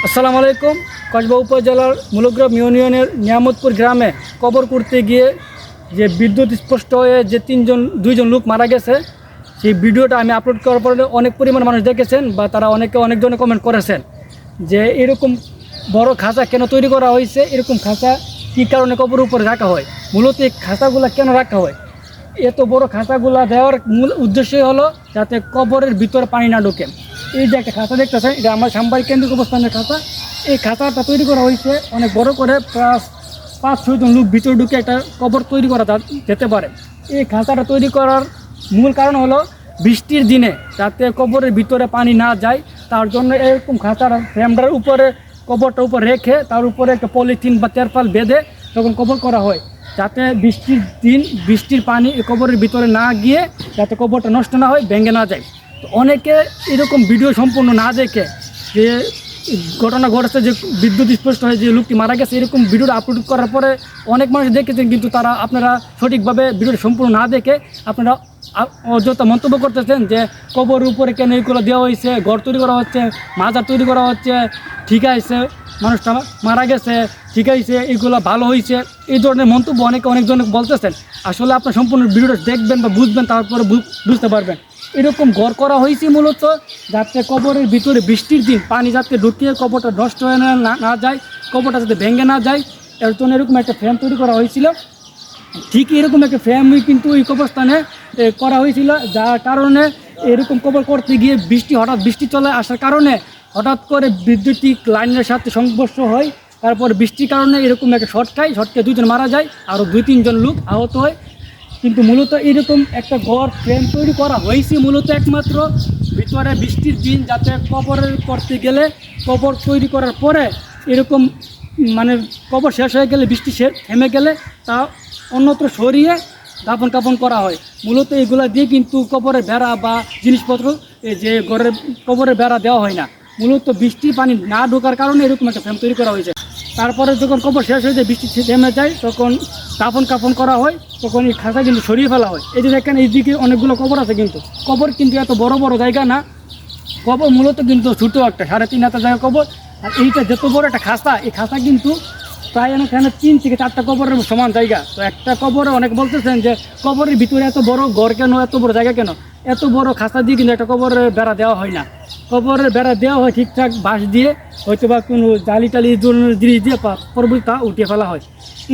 আসসালামু আলাইকুম। কসবা উপজেলার মূলগ্রাম ইউনিয়নের নিয়ামতপুর গ্রামে কবর করতে গিয়ে যে বিদ্যুৎ স্পষ্ট হয়ে যে দুইজন লোক মারা গেছে, সেই ভিডিওটা আমি আপলোড করার পরে অনেক পরিমাণ মানুষ দেখেছেন বা তারা অনেকজনে কমেন্ট করেছেন যে এরকম বড় খাঁচা কেন তৈরি করা হয়েছে, এরকম খাঁচা কী কারণে কবরের উপরে রাখা হয়, মূলত এই খাঁচাগুলো কেন রাখা হয়। এত বড় খাঁচাগুলা দেওয়ার মূল উদ্দেশ্যই হলো যাতে কবরের ভিতরে পানি না ঢোকে। এই যে একটা খাঁচা দেখতেছেন, এটা আমার সাম্বাই কেন্দ্রিক অবস্থানের খাঁচা। এই খাঁচাটা তৈরি করা হয়েছে অনেক বড় করে, প্রায় 5-6 জন লোক ভিতরে ঢুকে একটা কবর তৈরি করা যেতে পারে। এই খাঁচাটা তৈরি করার মূল কারণ হলো বৃষ্টির দিনে যাতে কবরের ভিতরে পানি না যায়, তার জন্য এরকম খাঁচার ফ্রেমটার উপরে কবরটা উপর রেখে তার উপরে একটা পলিথিন বা তেরপাল বেঁধে তখন কবর করা হয়, যাতে বৃষ্টির দিন বৃষ্টির পানি কবরের ভিতরে না গিয়ে যাতে কবরটা নষ্ট না হয়, ভেঙে না যায়। তো অনেকে এরকম ভিডিও সম্পূর্ণ না দেখে যে ঘটনা ঘটেছে, যে বিদ্যুৎ স্পষ্ট হয়ে যে লোকটি মারা গেছে, এরকম ভিডিওটা আপলোড করার পরে অনেক মানুষ দেখেছেন, কিন্তু আপনারা সঠিকভাবে ভিডিওটা সম্পূর্ণ না দেখে আপনারা অযথা মন্তব্য করতেছেন যে কবরের উপরে কেন এগুলো দেওয়া হয়েছে, ঘর তৈরি করা হচ্ছে, মাজার তৈরি করা হচ্ছে, ঠিক আছে মানুষটা মারা গেছে, ঠিক আছে এগুলো ভালো হয়েছে, এই ধরনের মন্তব্য অনেকজন বলতেছেন। আসলে আপনার সম্পূর্ণ ভিডিওটা দেখবেন বা বুঝবেন, তারপরে বুঝতে পারবেন। এরকম ঘর করা হয়েছে মূলত যাতে কবরের ভিতরে বৃষ্টির দিন পানি যাতে ঢুকিয়ে কবরটা নষ্ট হয়ে না যায়, কবরটা যাতে ভেঙে না যায়, এর জন্য এরকম একটা ফ্রেম তৈরি করা হয়েছিল। ঠিক এরকম একটা ফ্রেমই কিন্তু এই কবরস্থানে করা হয়েছিল, যার কারণে এরকম কবর করতে গিয়ে হঠাৎ বৃষ্টি চলে আসার কারণে হঠাৎ করে বৈদ্যুতিক লাইনের সাথে সংঘর্ষ হয়, তারপর বৃষ্টির কারণে এরকম একটা শর্ট খায়, শর্টকে 2 জন মারা যায়, আরও 2-3 জন লোক আহত হয়। কিন্তু মূলত এরকম একটা ঘর ফ্রেম তৈরি করা হয়েছে মূলত একমাত্র ভিতরে বৃষ্টির দিন যাতে কবরের করতে গেলে, কবর তৈরি করার পরে এরকম মানে কবর শেষ হয়ে গেলে, বৃষ্টি থেমে গেলে তা অন্যত্র সরিয়ে দাফন কাফন করা হয়। মূলত এগুলো দিয়ে কিন্তু কবরের বেড়া বা জিনিসপত্র যে ঘরের কবরের বেড়া দেওয়া হয় না, মূলত বৃষ্টির পানি না ঢোকার কারণে এরকম একটা ফ্রেম তৈরি করা হয়েছে। তারপরে যখন কবর শেষ হয়ে যায়, বৃষ্টি থেমে যায়, তখন দাফন কাফন করা হয়, তখন এই খাঁচা কিন্তু সরিয়ে ফেলা হয়। এই যে দেখেন এইদিকে অনেকগুলো কবর আছে, কিন্তু কবর কিন্তু এত বড় বড় জায়গা না, কবর মূলত কিন্তু ছোটো একটা 3.5 হাজার জায়গা কবর। আর এইটা যত বড় একটা খাঁচা, এই খাঁচা কিন্তু প্রায় এখানে 3 থেকে 4টা কবরের সমান জায়গা। তো একটা কবরে অনেক বলতেছেন যে কবরের ভিতরে এত বড় ঘর কেন, এত বড় জায়গা কেন, এত বড় খাঁচা দিয়ে কিন্তু একটা কবরের বেড়া দেওয়া হয় না। কবরের বেড়া দেওয়া হয় ঠিকঠাক বাঁশ দিয়ে, হয়তো বা কোনো জালি টালি ধরনের জিনিস দিয়ে পরবর্তী উঠিয়ে ফেলা হয়।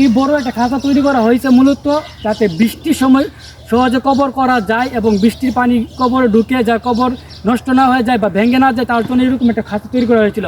এই বড় একটা খাঁচা তৈরি করা হয়েছে মূলত যাতে বৃষ্টির সময় সহজে কবর করা যায় এবং বৃষ্টির পানি কবরে ঢুকে যায়, কবর নষ্ট না হয়ে যায় বা ভেঙে না যায়, তার জন্য এরকম একটা খাঁচা তৈরি করা হয়েছিল।